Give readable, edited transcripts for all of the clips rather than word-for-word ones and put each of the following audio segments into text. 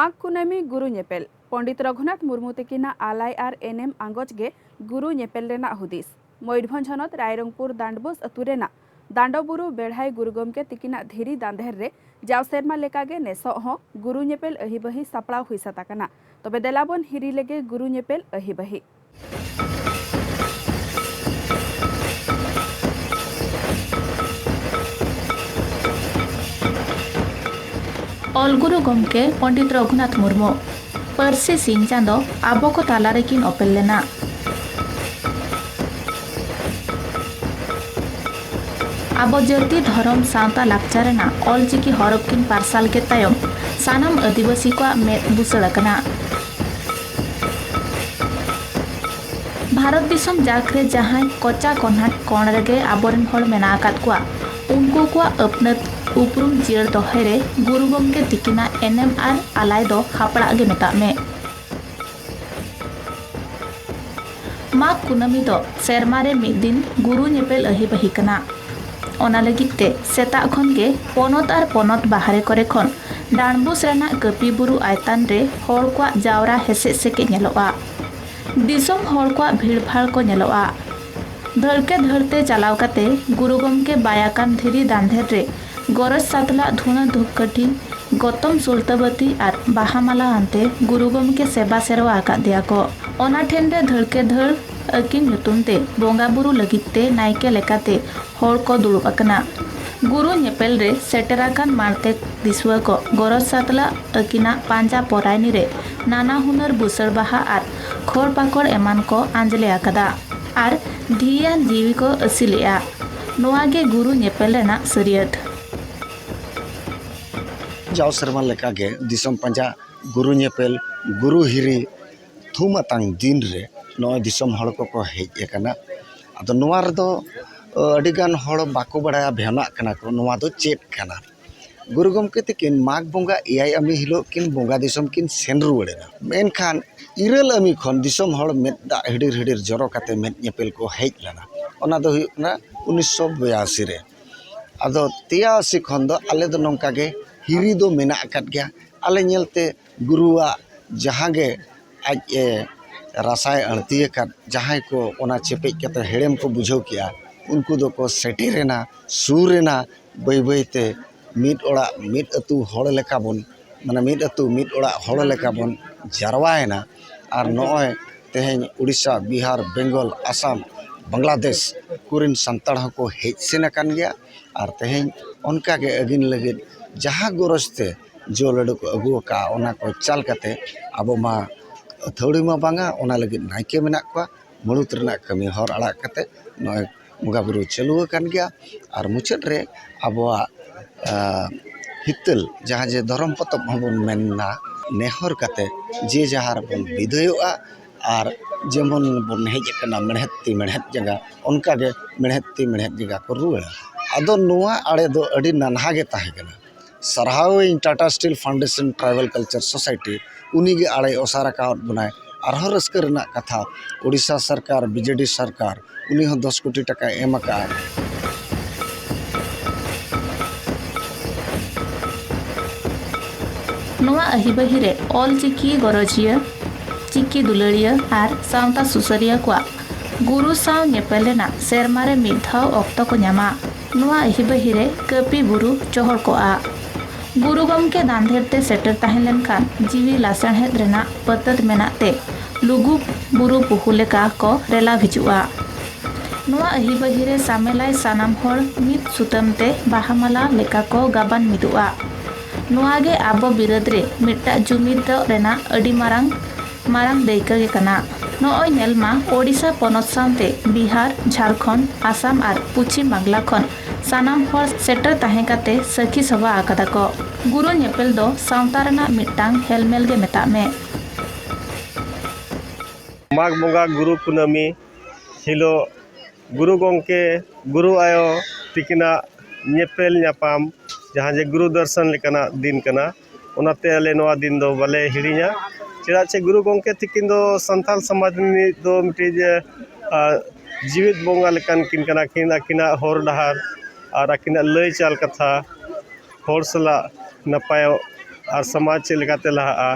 माघ कुनामी गुरु नेपेल पंडित रघुनाथ मुर्मू तकिना आलाय और एनएम आंगज गे गुरु नेपेल रेना हुदिस मयूरभंज हनत रायरंगपुर दांडबोस अतुरेना दांडोबुरु बेढ़ाई गुरु गमके तकिना धीरी दांधेर रे जाव सेरमा लेकागे नेसो हो गुरु नेपेल अहिबही सापड़ा हुई सताकना तबे देलाबन हिरी लेगे गुरु नेपेल अहिबही अलगुरु गमके पंडित रघुनाथ मुर्मू परसे सिंह चांदो आबो को तालारे किन ओपेल लेना आबो जर्ती धर्म सावता लाक्चारेना ऑलचिकी हरफ किन पार्साल के तायम सानाम आदिवासी को मेद बुसड़कना भारत दिसम जाकरे जहां कोचा कोन्हाट कोण रेगे आबोरेन हर मेना आकात कुआ उनको को अपनत उपरुम जियर दोहेरे गुरु गमके तिकिना एनएम आर आलाय दो हापड़ा गे मेता में माघ कुनामी दो सेरमारे मिद दिन गुरु नेपेल अहिबही कना ओना लगिते सेता खन गे पोनत आर पोनत बाहरे करे खन डांडबुस रेना कपी बुरु आयतान रे हर को जावरा हेसे सेके नेलोआ दिसम हर को भीड़भाड़ को नेलोआ धड़के धड़ते चलाव काते गुरु गमके बायाकान धीरी दांधेर रे गरज सातला धुना धूपकाठी गौतम सुल्तावती और बाहामाला आनते गुरु गमके सेवा सेरवा आका दिया को ओना ठेन रे धड़के धड़ अकिन नुतुमते बोंगा बुरु लगिते नायके लेकाते हर को दुड़ुब अकना गुरु नेपेल रे सेटराकान मारते दिसुआ को गरज सातला अकिना पांजा पोरायनी रे नाना हुनर बुसड़ बाहा और खोर पाकोड़ एमान को आंजले आकदा और धियान जीवी को असिलिया नोआगे गुरु नेपेल रेना सरियत जाव सेरमा लेकागे दिसम पंजा गुरु नेपेल गुरु हिरी थुमातांग दिन रे नय दिसम हड़ को हेज एकना आदो नोआ रेदो अडिगान हड़ बाको बड़ाया भेना कना को नोआ दो चेत कना गुरु गमके तकिन माघ बोंगा एयाय अमी हिलो किन बोंगा दिसम किन सेन रुवाड़ेना मेनखान इरल अमी खन दिसम हड़ मेद दा हिडिर हिडिर जरो काते मेद नेपेल को हेज लेना ओना दो हुयना 1982 रे आदो 83 खन दो आले दो नोंका गे हिरी दो मेना अकात गया आले नेलते गुरुआ जहाँ गे आज रासाय अड़ती अकात जहाँ को ओना चेपेज कते हेड़ेम को बुझाव किया उनको दो को सेटेरेना सूरेना बई बईते मिद ओड़ा मिद अतु हड़ लेका बन माने मिद अतु मिद ओड़ा हड़ लेका बन जारवाएना और नय तेहेन उड़ीसा बिहार बेंगल आसाम बांग्लादेश कुरिन संताड़ को हेज सेन कान गया और तेहेन उनका के अगिन लगिन जहाँ गरजते जो लड्डू को अगू का ओना को चाल काते आबो मा थोड़ी मा बांगा ओना लगिन नायके मेना को मुलुत रेना कमी हर आड़ा काते नय मुगा बुरु चालू कान गया और मुचाद रे आबोआ हितल जहाँ जे धर्म पतब हबन मेनना नेहर काते जे जहार बन विदयोआ और जेमन बन हेज कना मेहती मेहत जगह उनका गे मेहती मेहत जगह को रुवाड़ा आदो नोआ आड़े दो अड़ी नानहा गे ताहे कना सरहावे Tata steel foundation tribal culture society उनी गे आड़े ओसारा का बनाए आरहो रस्कर रेना कथा उड़ीसा सरकार बीजेडी सरकार उनी हो 10 कोटी टका एम का नोआ अहिबही रे ऑल चिकी गरजिया चिकी दुलड़िया और सावता सुसरिया को गुरु साव नेपेलेना सेरमारे मिधाव ऑक्तो को न्यामा नोआ अहिबही रे कपी बुरु चोहर को आ गुरु गमके दांधेरते सेटर ताहेलेन खान जीवी लासणहेद रेना पतत मेनाते लुगु बुरु पुहुलेका को रेला भिजुआ नोआ अहिबही रे सामेलाय सानाम हर मिद सुतमते बाहामाला लेका को गाबान मिदुआ नोआगे आबो बिरद रे मिट्टा जुमिद रेना अडी मारांग दैका गे कना नोय नेलमा ओडिशा पनत सामते बिहार झारखंड आसाम और पश्चिम बांग्ला खन सानाम हर सेटर ताहेकाते सखी सभा आकादा को गुरु नेपेल दो सावतारना मिट्टांग हेलमेल गे मेता में माघ बोंगा गुरु कुनामी हिलो गुरु गमके गुरु आयो तिकिना नेपेल न्यापाम जहाँ जे गुरु दर्शन लेकाना दिन कना ओनाते आले नोआ दिन दो बाले हिड़िया चेदा चे गुरु गमके तिकिन दो संथाल समाज दो मिटिज जीवित बोंगा लेकान किन कना किन आकिना हर डहार और आकिना लय चाल कथा हर सला नपाय ᱟᱨ ᱥᱚᱢᱟᱡᱽ ᱪᱮᱫ ᱞᱮᱠᱟᱛᱮ ᱞᱟᱦᱟᱜᱼᱟ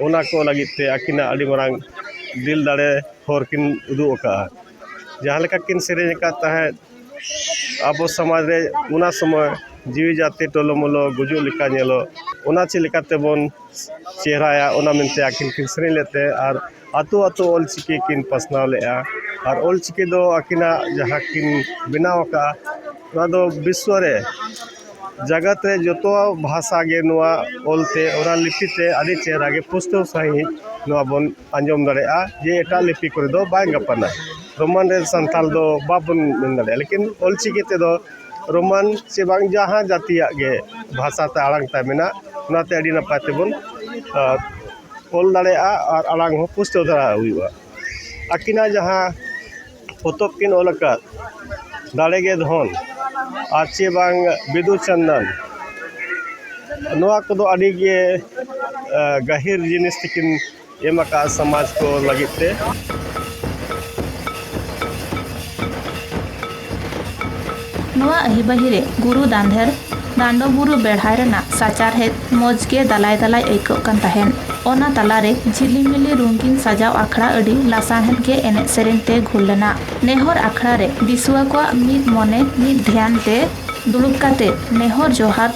ᱚᱱᱟ ᱠᱚ ᱞᱟᱹᱜᱤᱫ ᱛᱮ ᱟᱹᱠᱤᱱᱟᱜ ᱟᱹᱰᱤ ᱢᱟᱨᱟᱝ ᱫᱤᱞ ᱫᱟᱲᱮ ᱦᱚᱨ ᱠᱤᱱ ᱩᱫᱩᱜ ᱟᱠᱟᱜᱼᱟ ᱡᱟᱦᱟᱸ ᱞᱮᱠᱟ ᱠᱤᱱ ᱥᱮᱨᱮᱧ ᱟᱠᱟᱫ ᱛᱟᱦᱮᱸᱫ ᱟᱵᱚ ᱥᱚᱢᱟᱡᱽ ᱨᱮ ᱚᱱᱟ ᱥᱚᱢᱚᱭ ᱡᱤᱣᱤ ᱡᱟᱹᱛᱤ ᱴᱚᱞᱚᱢᱚᱞᱚ ᱜᱩᱡᱩᱜ ᱞᱮᱠᱟ ᱧᱮᱞᱚᱜ ᱚᱱᱟ ᱪᱮᱫ ᱞᱮᱠᱟᱛᱮᱵᱚᱱ ᱪᱮᱦᱨᱟᱭᱟ ᱚᱱᱟ ᱢᱮᱱᱛᱮ ᱟᱹᱠᱤᱱ ᱠᱤᱱ ᱥᱮᱨᱮᱧ ᱞᱮᱫ ᱛᱮ ᱟᱨ ᱟᱹᱛᱩ ᱟᱹᱛᱩ ᱚᱞᱪᱤᱠᱤ ᱠᱤᱱ ᱯᱟᱥᱱᱟᱣ ᱞᱮᱫᱼᱟ ᱟᱨ ᱚᱞᱪᱤᱠᱤ ᱫᱚ ᱟᱹᱠᱤᱱᱟᱜ ᱡᱟᱦᱟᱸ ᱠᱤᱱ ᱵᱮᱱᱟᱣ ᱟᱠᱟᱜᱼᱟ ᱱᱚᱣᱟ ᱫᱚ ᱵᱤᱥᱥᱚ ᱨᱮ ᱡᱟᱜᱟᱛ ᱨᱮ ᱡᱚᱛᱚ ᱵᱷᱟষᱟ ᱜᱮ ᱱᱚᱣᱟ ᱚᱞᱛᱮ ᱚᱱᱟ ᱞᱤᱯᱤᱛᱮ ᱟᱹᱰᱤ ᱪᱮᱦᱨᱟ ᱜᱮ ᱯᱩᱥᱴᱟᱹᱣ ᱥᱟᱺᱦᱤᱡ ᱱᱚᱣᱟ ᱵᱚᱱ ᱟᱸᱡᱚᱢ ᱫᱟᱲᱮᱭᱟᱜᱼᱟ ᱡᱮ ᱮᱴᱟᱜ ᱞᱤᱯᱤ ᱠᱚᱨᱮ ᱫᱚ ᱵᱟᱭ ᱜᱟᱯᱟᱱᱟ ᱨᱳᱢᱟᱱ ᱨᱮ ᱥᱟᱱᱛᱟᱲ ᱫᱚ ᱵᱟᱵᱚᱱ ᱢᱮᱱ ᱫᱟᱲᱮᱭᱟᱜᱼᱟ ᱞᱮᱠᱤᱱ ᱚᱞᱪᱤᱠᱤ ᱛᱮᱫᱚ ᱨᱳᱢᱟᱱ ᱥᱮ ᱵᱟᱝ ᱡᱟᱦᱟᱸ ᱡᱟᱹᱛᱤᱭᱟᱜ ᱜᱮ ᱵᱷᱟষᱟᱛᱮ ᱟᱲᱟᱝ ᱛᱟᱭ ᱢᱮᱱᱟᱜ ᱚᱱᱟᱛᱮ ᱟᱹᱰᱤ ᱱᱟᱯᱟᱭ ᱛᱮᱵᱚᱱ ᱚᱞ ᱫᱟᱲᱮᱭᱟᱜᱼᱟ ᱟᱨ ᱟᱲᱟᱝ ᱦᱚᱸ ᱯᱩᱥᱴᱟᱹᱣ ᱫᱷᱟᱨᱟ ᱦᱩᱭᱩᱜᱼᱟ ᱟᱹᱠᱤᱱᱟᱜ ᱡᱟᱦᱟᱸ ᱯᱚᱛᱚᱵ ᱠᱤᱱ ᱚᱞ ᱟᱠᱟᱫ ᱫᱟᱲᱮᱜᱮ ᱫᱷᱚᱱ ᱟᱨ ᱪᱮ ᱵᱟᱝ ᱵᱤᱫᱩ ᱪᱟᱸᱫᱟᱱ ᱱᱚᱣᱟ ᱠᱚᱫᱚ ᱟᱹᱰᱤ ᱜᱮ ᱜᱟᱹᱦᱤᱨ ᱡᱤᱱᱤᱥ ᱛᱮᱠᱤᱱ ᱮᱢ ᱟᱠᱟᱫᱼᱟ ᱥᱚᱢᱟᱡᱽ ᱠᱚ ᱞᱟᱹᱜᱤᱫ ᱛᱮ ᱱᱚᱣᱟ ᱟᱹᱦᱤᱵᱟᱹᱦᱤ ᱨᱮ ᱜᱩᱨᱩ ᱫᱟᱸᱫᱷᱮᱨ ᱫᱟᱸᱰᱚ ᱵᱩᱨᱩ ᱵᱮᱲᱦᱟᱭ ᱨᱮᱱᱟᱜ ᱥᱟᱪᱟᱨᱦᱮᱫ ᱢᱚᱡᱽ ᱜᱮ ᱫᱟᱞᱟᱭ ᱫᱟᱞᱟᱭ ᱟᱹᱭᱠᱟᱹᱜ ᱠᱟᱱ ᱛᱟᱦᱮᱱ ᱚᱱᱟ ᱛᱟᱞᱟᱨᱮ ᱡᱷᱤᱞᱤᱢᱤᱞᱤ ᱨᱩᱝᱠᱤᱱ ᱥᱟᱡᱟᱣ ᱟᱠᱷᱲᱟ ᱟᱹᱰᱤ ᱞᱟᱥᱟᱬᱦᱮᱫ ᱜᱮ ᱮᱱᱮᱡ ᱥᱮᱨᱮᱧ ᱛᱮ ᱜᱷᱩᱨ ᱞᱮᱱᱟ ᱱᱮᱦᱚᱨ ᱟᱠᱷᱲᱟ ᱨᱮ ᱫᱤᱥᱩᱣᱟᱹ ᱠᱚᱣᱟᱜ ᱢᱤᱫ ᱢᱚᱱᱮ ᱢᱤᱫ ᱫᱷᱮᱭᱟᱱ ᱛᱮ ᱫᱩᱲᱩᱵ ᱠᱟᱛᱮ ᱱᱮᱦᱚᱨ ᱡᱚᱦᱟᱨ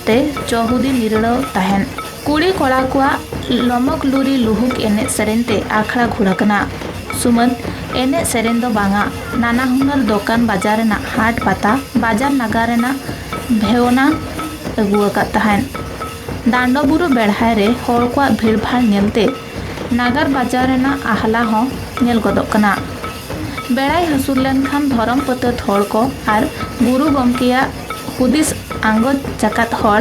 te ᱪᱚᱦᱩᱫᱤ ᱱᱤᱨᱲᱟᱹᱣ ᱛᱟᱦᱮᱱ ᱠᱩᱲᱤ ᱠᱚᱲᱟ ᱠᱚᱣᱟᱜ ᱞᱚᱢᱚᱠ ᱞᱩᱨᱤ ᱞᱩᱦᱩᱠ ᱮᱱᱮᱡ ᱥᱮᱨᱮᱧ te ᱟᱠᱷᱲᱟ ᱜᱷᱩᱨ ᱟᱠᱟᱱᱟ ᱥᱩᱢᱟᱹᱱ ᱮᱱᱮᱡ ᱥᱮᱨᱮᱧ ᱫᱚ ᱵᱟᱝᱟ ᱱᱟᱱᱟ ᱦᱩᱱᱟᱹᱨ ᱫᱚᱠᱟन ᱵᱟᱡᱟᱨ ᱨᱮᱱᱟᱜ ᱦᱟᱴ ᱯᱟᱛᱟ ᱵᱟᱡᱟᱨ ᱱᱟᱜᱟᱨ ᱨᱮᱱᱟᱜ ᱵᱷᱮᱣᱱᱟ ᱟᱹᱜᱩ ᱟᱠᱟᱫ ᱛᱟᱦᱮᱱ ᱫᱟᱸᱰᱚ ᱵᱩᱨᱩ ᱵᱮᱲᱦᱟᱭ ᱨᱮ ᱦᱚᱲ ᱠᱚᱣᱟᱜ ᱵᱷᱤᱲᱵᱷᱟᱲ ᱧᱮᱞᱛᱮ ᱱᱟᱜᱟᱨ ᱵᱟᱡᱟᱨ ᱨᱮᱱᱟᱜ ᱟᱦᱞᱟ ᱦᱚᱸ ᱧᱮᱞ ᱜᱚᱫᱚᱜ ᱠᱟᱱᱟ ᱵᱮᱲᱟᱭ ᱦᱟᱹᱥᱩᱨ ᱞᱮᱱᱠᱷᱟन ᱫᱷᱚᱨᱚᱢ ᱯᱟᱹᱛᱟᱹᱛ ᱦᱚᱲ ko ᱟᱨ ᱜᱩᱨᱩ ᱜᱚᱢᱠᱮᱭᱟᱜ ᱦᱩᱫᱤᱥ ᱟᱸᱜᱚᱪ ᱪᱟᱠᱟᱫ ᱦᱚᱲ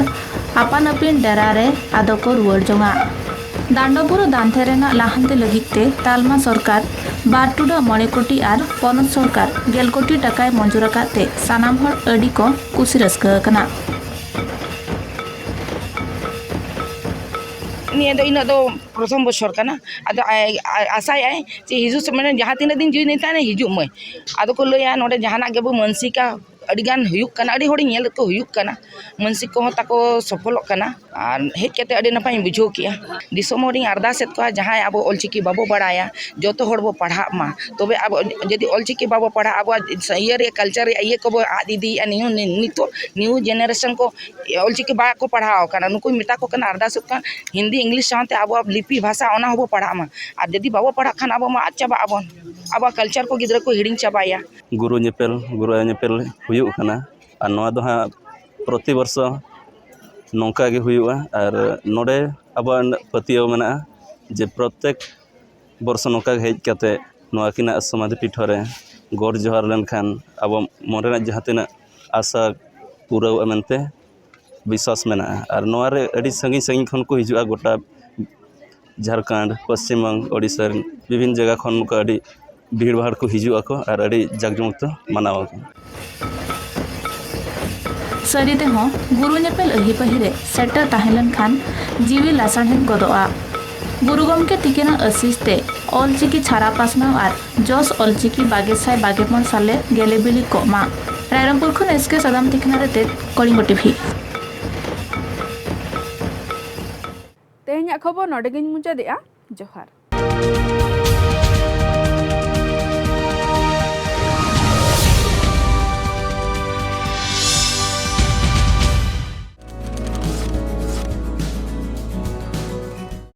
ᱟᱯᱟᱱ ᱟᱹᱯᱤᱱ ᱰᱮᱨᱟ ᱨᱮ ᱟᱫᱚ ᱠᱚ ᱨᱩᱣᱟᱹᱲ ᱡᱚᱝᱟ ᱫᱟᱸᱰᱚ ᱵᱩᱨᱩ ᱫᱟᱱᱛᱷᱮ ᱨᱮᱱᱟᱜ ᱞᱟᱦᱟᱱᱛᱤ ᱞᱟᱹᱜᱤᱫ ᱛᱮ ᱛᱟᱞᱢᱟ ᱥᱚᱨᱠᱟर 2.9 कोटी ᱟᱨ ᱯᱚᱱᱚᱛ ᱥᱚᱨᱠᱟর 10 कोटी টাকায় মঞ্জুর ᱟᱠᱟᱫ ᱛᱮ ᱥᱟᱱᱟᱢ ᱦᱚᱲ ᱟᱹᱰᱤ ᱠᱚ ᱠᱩᱥᱤ ᱨᱟᱹᱥᱠᱟᱹ ᱟᱠᱟᱱᱟ ᱱᱤᱭᱟᱹ ᱫᱚ ᱤᱱᱟᱹ ᱫᱚ ᱯᱨᱚᱛᱷᱚᱢ ᱵᱚᱪᱷᱚᱨ ᱠᱟᱱᱟ ᱟᱫᱚ ᱟᱥᱟᱭᱟᱭ ᱡᱮ ᱦᱤᱡᱩᱜ ᱢᱟᱱᱮ ᱡᱟᱦᱟᱸ ᱛᱤᱱᱟᱹᱜ ᱫᱤᱱ ᱡᱤᱣᱤ ᱛᱟᱦᱮᱱᱟ ᱦᱤᱡᱩᱜ ᱢᱮ ᱟᱫᱚ ᱠᱚ ᱞᱟᱹᱭᱟ ᱱᱚᱰᱮ ᱡᱟᱦᱟᱱᱟᱜ ᱜᱮᱵᱚ ᱢᱟᱱᱥᱤᱠᱟ ᱟᱹᱰᱤᱜᱟᱱ ᱦᱩᱭᱩᱜ ᱠᱟᱱᱟ ᱟᱹᱰᱤ ᱦᱚᱲᱤᱧ ᱧᱮᱞ ᱠᱚ ᱦᱩᱭᱩᱜ ᱠᱟᱱᱟ ᱢᱟᱱᱥᱤᱠ ᱠᱚᱦᱚᱸ ᱛᱟᱠᱚ ᱥᱚᱯᱷᱚᱞᱚᱜ ᱠᱟᱱᱟ ᱟᱨ ᱦᱮᱡ ᱠᱟᱛᱮ ᱟᱹᱰᱤ ᱱᱟᱯᱟᱭᱤᱧ ᱵᱩᱡᱷᱟᱹᱣ ᱠᱮᱜᱼᱟ ᱫᱤᱥᱚᱢ ᱦᱚᱲᱤᱧ ᱟᱨᱫᱟᱥᱮᱫ ᱠᱚᱣᱟ ᱡᱟᱦᱟᱸᱭ ᱟᱵᱚ ᱚᱞᱪᱤᱠᱤ ᱵᱟᱵᱚ ᱵᱟᱲᱟᱭᱟ ᱡᱚᱛᱚ ᱦᱚᱲ ᱵᱚ ᱯᱟᱲᱦᱟᱜ ᱢᱟ ᱛᱚᱵᱮ ᱟᱵᱚ ᱡᱩᱫᱤ ᱚᱞᱪᱤᱠᱤ ᱵᱟᱵᱚ ᱯᱟᱲᱦᱟᱜᱼᱟ ᱟᱵᱚᱣᱟᱜ ᱤᱭᱟᱹ ᱨᱮᱭᱟᱜ ᱠᱟᱞᱪᱟᱨ ᱨᱮᱭᱟᱜ ᱤᱭᱟᱹ ᱠᱚᱵᱚ ᱟᱫ ᱤᱫᱤᱭᱮᱜᱼᱟ ᱱᱤᱛᱚᱜ ᱱᱤᱭᱩ ᱡᱮᱱᱟᱨᱮᱥᱚᱱ ko ᱚᱞᱪᱤᱠᱤ ᱵᱟᱠᱚ ᱯᱟᱲᱦᱟᱣ ᱟᱠᱟᱱᱟ ᱱᱩᱠᱩᱧ ᱢᱮᱛᱟ ᱠᱚ ᱠᱟᱱᱟ ᱟᱨᱫᱟᱥᱚᱜ ᱠᱟᱱᱟ ᱦᱤᱱᱫᱤ ᱤᱝᱞᱤশ ᱥᱟᱶᱛᱮ ᱟᱵᱚᱣᱟᱜ ᱞᱤᱯᱤ ᱵᱷᱟষᱟ ᱚᱱᱟ ᱦᱚᱸᱵᱚ ᱯᱟᱲᱦᱟᱜ ᱢᱟ ᱟᱨ ᱡᱩᱫᱤ ᱵᱟᱵᱚ ᱯᱟᱲᱦᱟᱜ ᱠᱷᱟᱱ ᱟᱵᱚ ᱢᱟ ᱟᱫ ᱪᱟᱵᱟᱜ ᱟᱵᱚᱱ ᱟᱵᱚᱣᱟᱜ ᱠᱟᱞᱪᱟᱨ ᱠᱚ ᱜᱤᱫᱽᱨᱟᱹ ᱠᱚ ᱦᱤᱲᱤᱧ ᱪᱟᱵᱟᱭᱟ गुरु ñepel गुरु आय ñepel हुयुग कना और नोआ दो हाँ प्रति वर्ष नौका गे हुयुगा और नोडे अब पतियाव मेना जे प्रत्येक वर्ष नौका हेज कते नोआ किना समाधि पीठ रे गॉड जोहार लेनखान अब मोरेना जहाँ तिना आशा पूरा मेनते विश्वास मेना और नोआ रे अड़ी संगी संगी खन को हिजुआ गोटा झारखंड पश्चिम बंग ओडिशा विभिन्न जगह खन को अड़ी भीड़ भाड़ को हिजुआ को और अड़ी जाकजमक मनावा को सरीते हों गुरु ñepel अहिपहि रे सेटर ताहेलन खान जीवी लासाणहेद गदोआ गुरु गमके तिकेना आशीष ते ऑलचिकी छारा पासनाव आर जस ऑलचिकी 22 साले गेलेबिली कोमा रायरंगपुर खन एसके सदाम तिकना रे ते कलिंग टीवी तेहैया खबर नोडेगिन मुचादेआ जोहार